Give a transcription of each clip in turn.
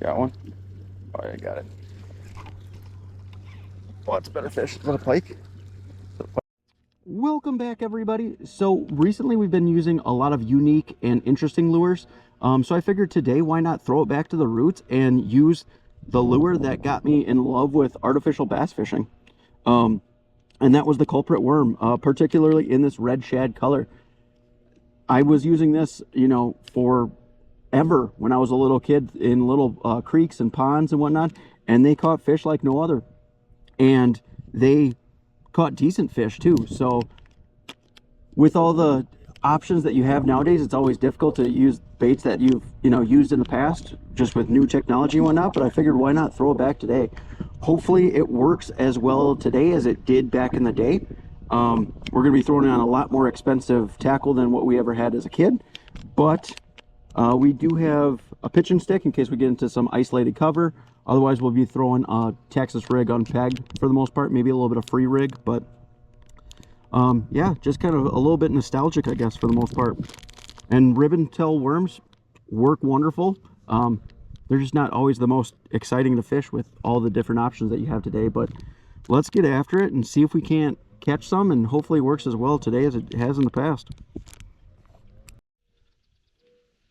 Got one? Oh, yeah, got it. Oh, it's a better fish. Is that a pike? Welcome back, everybody. So recently we've been using a lot of unique and interesting lures. So I figured today, why not throw it back to the roots and use the lure that got me in love with artificial bass fishing. And that was the culprit worm, particularly in this red shad color. I was using this, you know, forever when I was a little kid in little creeks and ponds and whatnot, and they caught fish like no other. And they caught decent fish too. So with all the options that you have nowadays, it's always difficult to use baits that you've used in the past, just with new technology and whatnot. But I figured, why not throw it back today? Hopefully it works as well today as it did back in the day. We're gonna be throwing on a lot more expensive tackle than what we ever had as a kid, but we do have a pitching stick in case we get into some isolated cover. Otherwise, we'll be throwing a Texas rig unpegged for the most part, maybe a little bit of free rig, but yeah, just kind of a little bit nostalgic, I guess, for the most part. And ribbon tail worms work wonderful. They're just not always the most exciting to fish with all the different options that you have today, but let's get after it and see if we can't catch some, and hopefully it works as well today as it has in the past.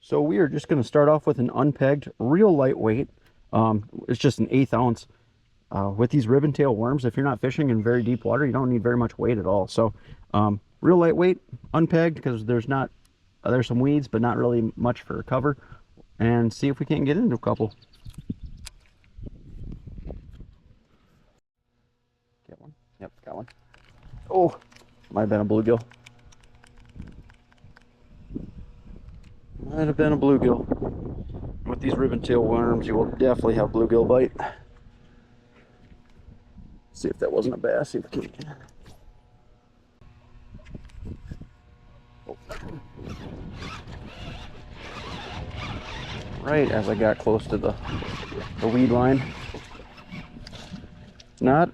So we are just going to start off with an unpegged, real lightweight. It's just an 1/8 ounce. With these ribbon tail worms, if you're not fishing in very deep water, you don't need very much weight at all. So real lightweight, unpegged, because there's some weeds, but not really much for cover. And see if we can't get into a couple. Get one? Yep, got one. Oh, might have been a bluegill. Might have been a bluegill. With these ribbon tail worms, you will definitely have bluegill bite. See if that wasn't a bass. See if we can. Oh. Right as I got close to the weed line. Not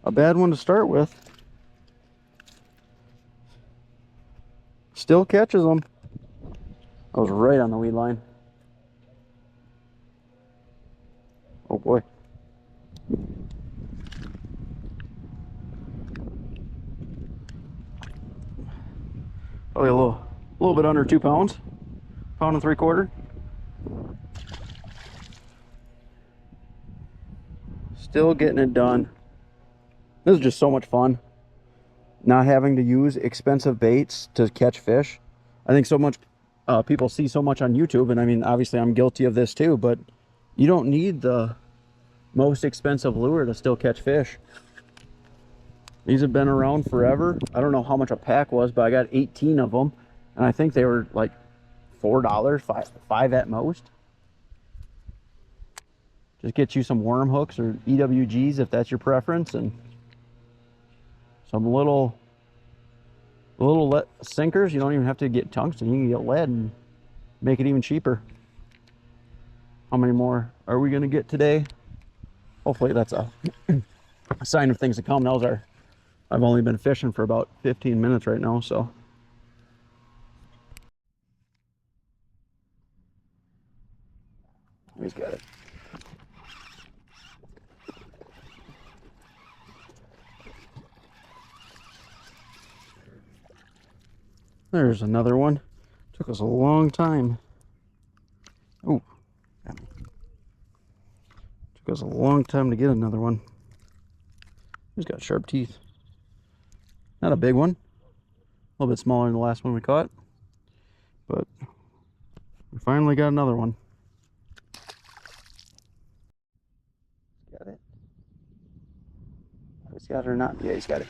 a bad one to start with. Still catches them. I was right on the weed line. Oh boy. Probably a little bit under 2 pounds. 1 3/4 pounds. Still getting it done. This is just so much fun. Not having to use expensive baits to catch fish. I think so much people see so much on YouTube, and I mean, obviously I'm guilty of this too, but you don't need the most expensive lure to still catch fish. These have been around forever. I don't know how much a pack was, but I got 18 of them, and I think they were like $4, five at most. Just get you some worm hooks or EWGs if that's your preference, and some little sinkers. You don't even have to get tungsten. You can get lead and make it even cheaper. How many more are we gonna get today? Hopefully that's a sign of things to come. I've only been fishing for about 15 minutes right now, so. He's got it. There's another one. Took us a long time. Oh, took us a long time to get another one. He's got sharp teeth. Not a big one. A little bit smaller than the last one we caught. But we finally got another one. Got it. He's got it or not? Yeah, he's got it.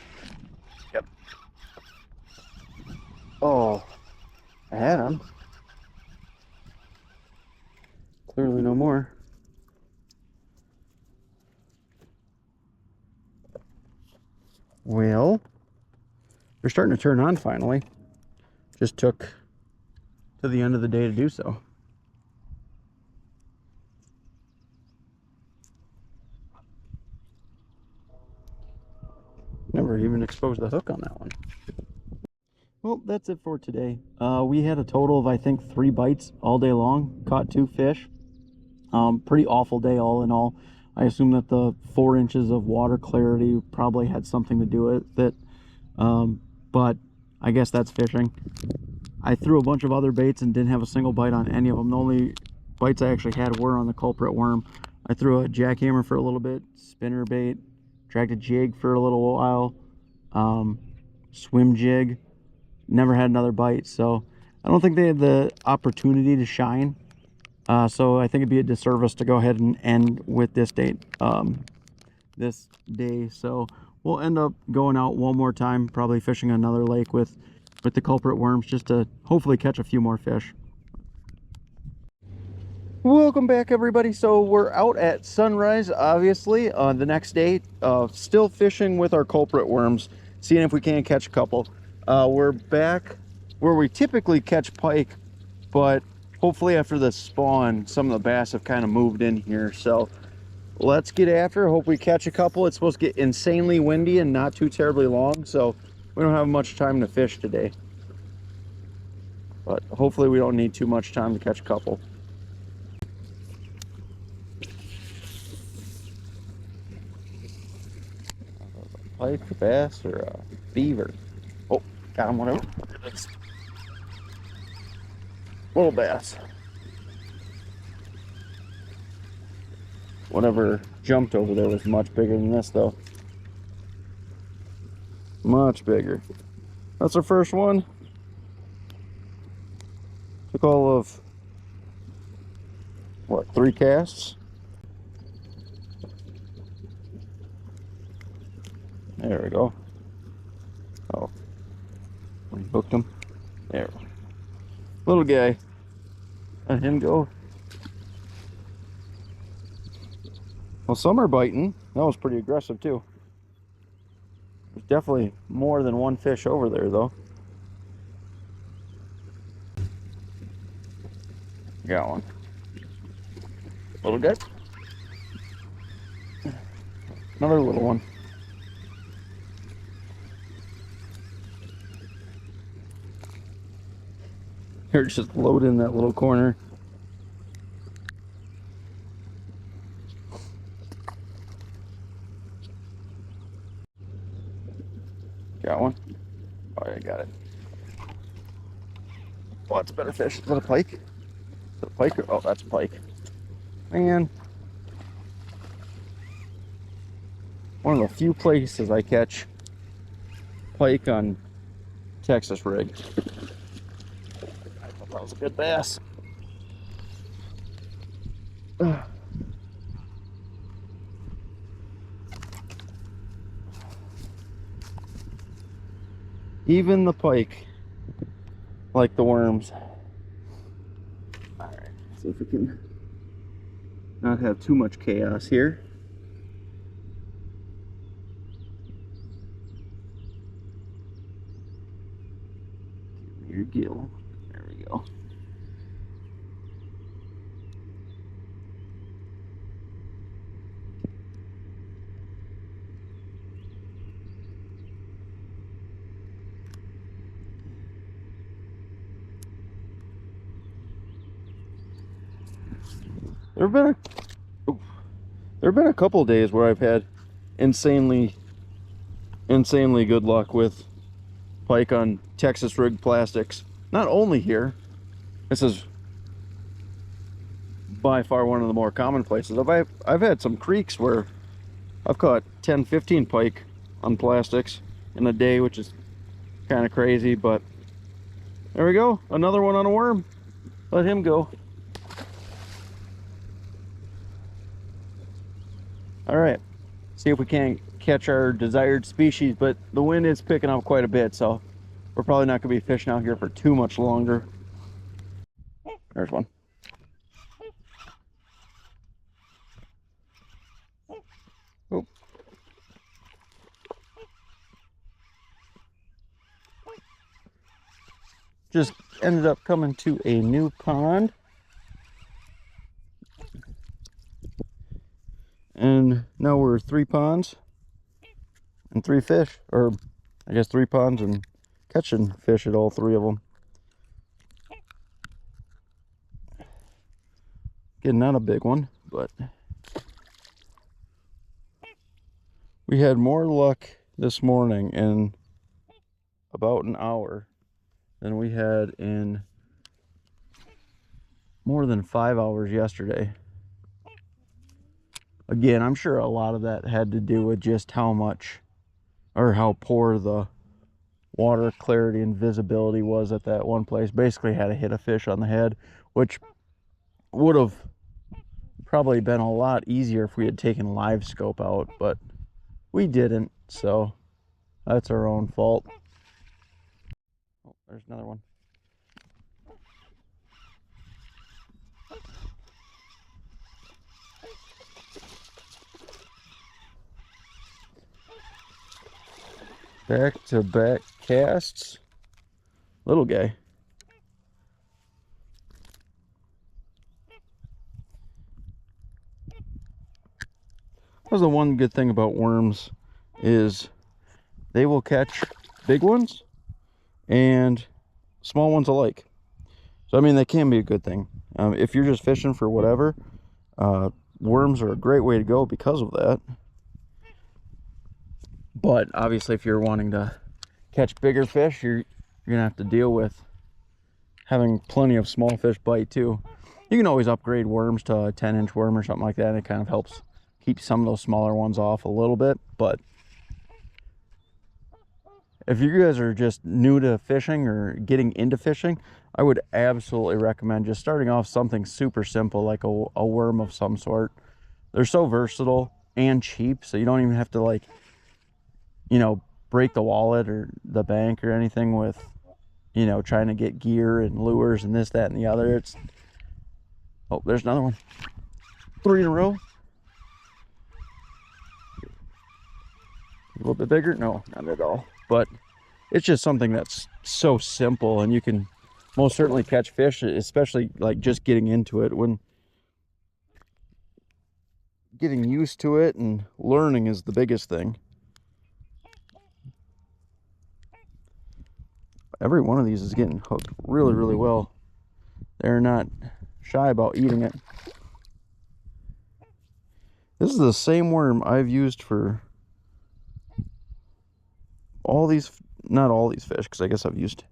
Yep. Oh, I had him. Clearly no more. Well, they're starting to turn on finally. Just took to the end of the day to do so. Never even exposed the hook on that one. Well, that's it for today. We had a total of, I think, 3 bites all day long. Caught 2 fish. Pretty awful day all in all. I assume that the 4 inches of water clarity probably had something to do with it. But I guess that's fishing. I threw a bunch of other baits and didn't have a single bite on any of them. The only bites I actually had were on the culprit worm. I threw a jackhammer for a little bit, spinner bait, dragged a jig for a little while, swim jig, never had another bite. So I don't think they had the opportunity to shine. So I think it'd be a disservice to go ahead and end with this day. So we'll end up going out one more time, probably fishing another lake with the culprit worms, just to hopefully catch a few more fish. Welcome back, everybody. So we're out at sunrise, obviously, on the next day, still fishing with our culprit worms, seeing if we can catch a couple. We're back where we typically catch pike, but hopefully after the spawn, some of the bass have kind of moved in here. So let's get after it. Hope we catch a couple. It's supposed to get insanely windy and not too terribly long, so we don't have much time to fish today. But hopefully we don't need too much time to catch a couple. Pike, a bass, or a beaver? Oh, got him, whatever. Little bass. Whatever jumped over there was much bigger than this, though. Much bigger. That's our first one. Took all of, what, 3 casts? There we go. Oh, we hooked him. There. Little guy. Let him go. Well, some are biting. That was pretty aggressive too. There's definitely more than one fish over there, though. Got one. Little guy. Another little one. Here, just load in that little corner. Got one. Oh, yeah, got it. Oh, that's a better fish. Is that a pike? Is that a pike? Oh, that's a pike. Man. One of the few places I catch pike on Texas rig. I thought that was a good bass. Even the pike like the worms. All right, see if we can not have too much chaos here. Give me your gill. There we go. There have been a couple days where I've had insanely good luck with pike on Texas rig plastics. Not only here, this is by far one of the more common places. I've had some creeks where I've caught 10-15 pike on plastics in a day, which is kind of crazy, but there we go. Another one on a worm. Let him go. All right, see if we can't catch our desired species, but the wind is picking up quite a bit, so we're probably not gonna be fishing out here for too much longer. There's one. Oh. Just ended up coming to a new pond. And now we're 3 ponds and 3 fish, or I guess 3 ponds and catching fish at all 3 of them. Getting out a big one. but we had more luck this morning in about an hour than we had in more than 5 hours yesterday. Again, I'm sure a lot of that had to do with just how much or how poor the water clarity and visibility was at that one place. Basically had to hit a fish on the head, which would have probably been a lot easier if we had taken live scope out, but we didn't, so that's our own fault. Oh, there's another one. Back-to-back casts. Little guy. That's the one good thing about worms, is they will catch big ones and small ones alike. So I mean, that can be a good thing. If you're just fishing for whatever, worms are a great way to go because of that. But obviously, if you're wanting to catch bigger fish, you're gonna have to deal with having plenty of small fish bite too. You can always upgrade worms to a 10-inch worm or something like that, and it kind of helps keep some of those smaller ones off a little bit. But if you guys are just new to fishing or getting into fishing, I would absolutely recommend just starting off something super simple, like a worm of some sort. They're so versatile and cheap, so you don't even have to, like, you know, break the wallet or the bank or anything with, you know, trying to get gear and lures and this, that, and the other. It's, oh, there's another one. 3 in a row. A little bit bigger? No, not at all. But it's just something that's so simple, and you can most certainly catch fish, especially like just getting into it. When getting used to it and learning is the biggest thing. Every one of these is getting hooked really, really well. They're not shy about eating it. This is the same worm I've used for all these, not all these fish, because I guess I've used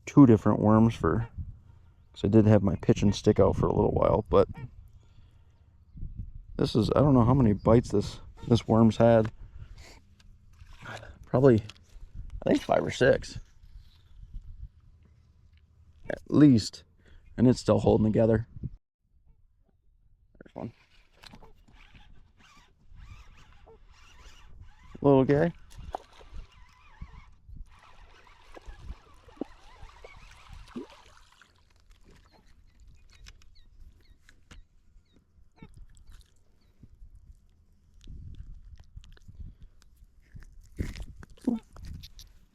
2 different worms for, because I did have my pitch and stick out for a little while. But this is, I don't know how many bites this worm's had. Probably, I think 5 or 6 at least, and it's still holding together. There's one. Little guy.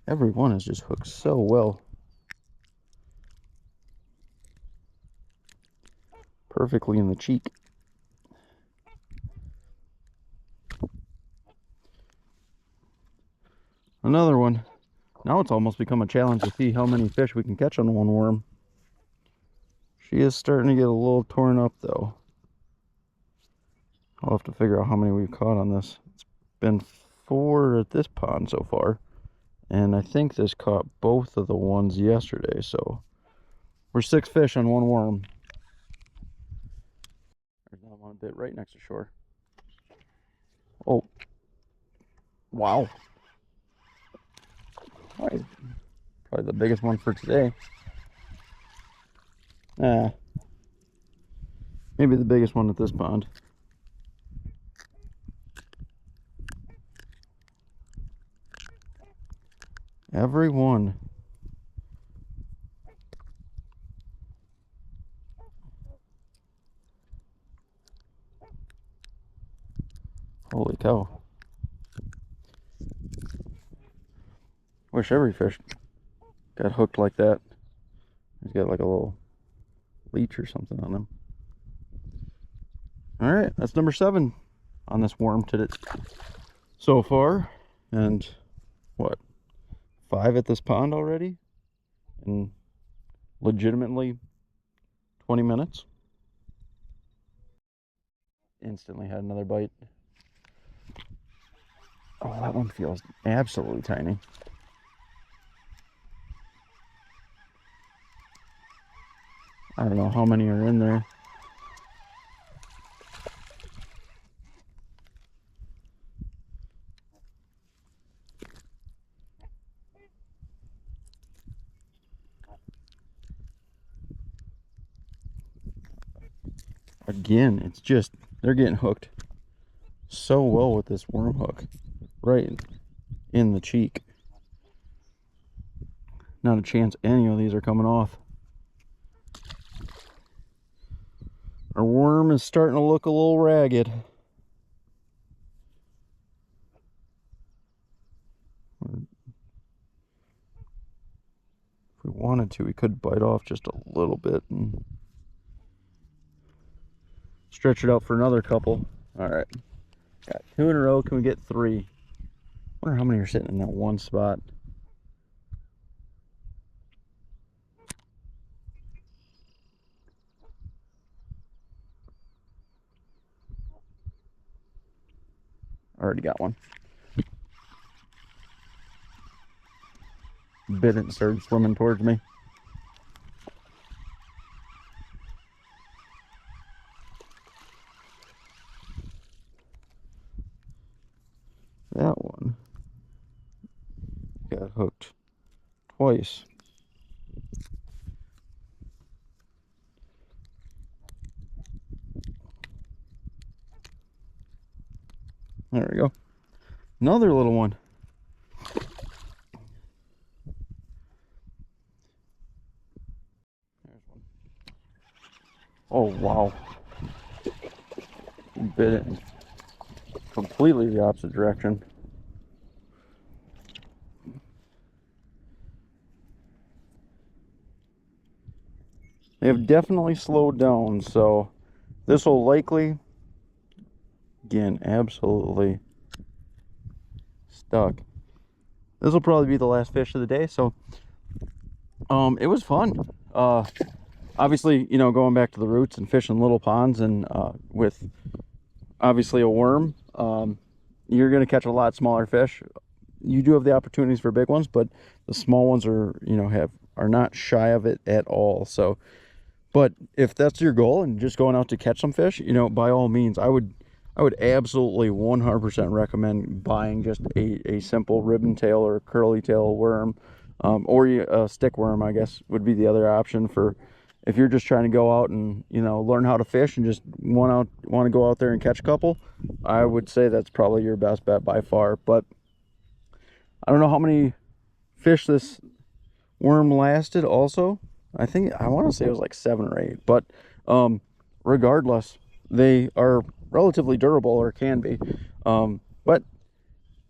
Every one is just hooked so well. Perfectly in the cheek. Another one. Now it's almost become a challenge to see how many fish we can catch on one worm. She is starting to get a little torn up though. I'll have to figure out how many we've caught on this. It's been 4 at this pond so far, and I think this caught both of the ones yesterday, so we're 6 fish on one worm. There's another one a bit right next to shore. Oh, wow. Probably the biggest one for today. Maybe the biggest one at this pond. Every one. Holy cow. Wish every fish got hooked like that. He's got like a little leech or something on him. All right, that's number 7 on this worm today so far. And what, 5 at this pond already in legitimately 20 minutes. instantly had another bite. Oh, that one feels absolutely tiny. I don't know how many are in there. Again, it's just, they're getting hooked so well with this worm hook. Right in the cheek. Not a chance any of these are coming off. Our worm is starting to look a little ragged. If we wanted to, we could bite off just a little bit and stretch it out for another couple. All right, got 2 in a row. Can we get 3? Wonder how many are sitting in that one spot. Already got one. Bit it and started swimming towards me. That one got hooked twice. There we go. Another little one. There's one. Oh, wow. Bit it in completely the opposite direction. They have definitely slowed down, so this will likely, again, absolutely stuck. This will probably be the last fish of the day, so it was fun. Obviously, you know, going back to the roots and fishing little ponds and with obviously a worm, you're going to catch a lot smaller fish. You do have the opportunities for big ones, but the small ones are, you know, are not shy of it at all. So, but if that's your goal and just going out to catch some fish, you know, by all means, I would absolutely 100% recommend buying just a simple ribbon tail or curly tail worm, or a stick worm, I guess, would be the other option for if you're just trying to go out and, you know, learn how to fish and just want to go out there and catch a couple. I would say that's probably your best bet by far. But I don't know how many fish this worm lasted also. I want to say it was like 7 or 8, but regardless, they are relatively durable, or can be. But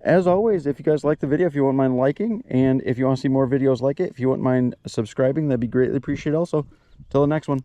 as always, if you guys like the video, if you wouldn't mind liking, and if you want to see more videos like it, if you wouldn't mind subscribing, that'd be greatly appreciated also. Till the next one.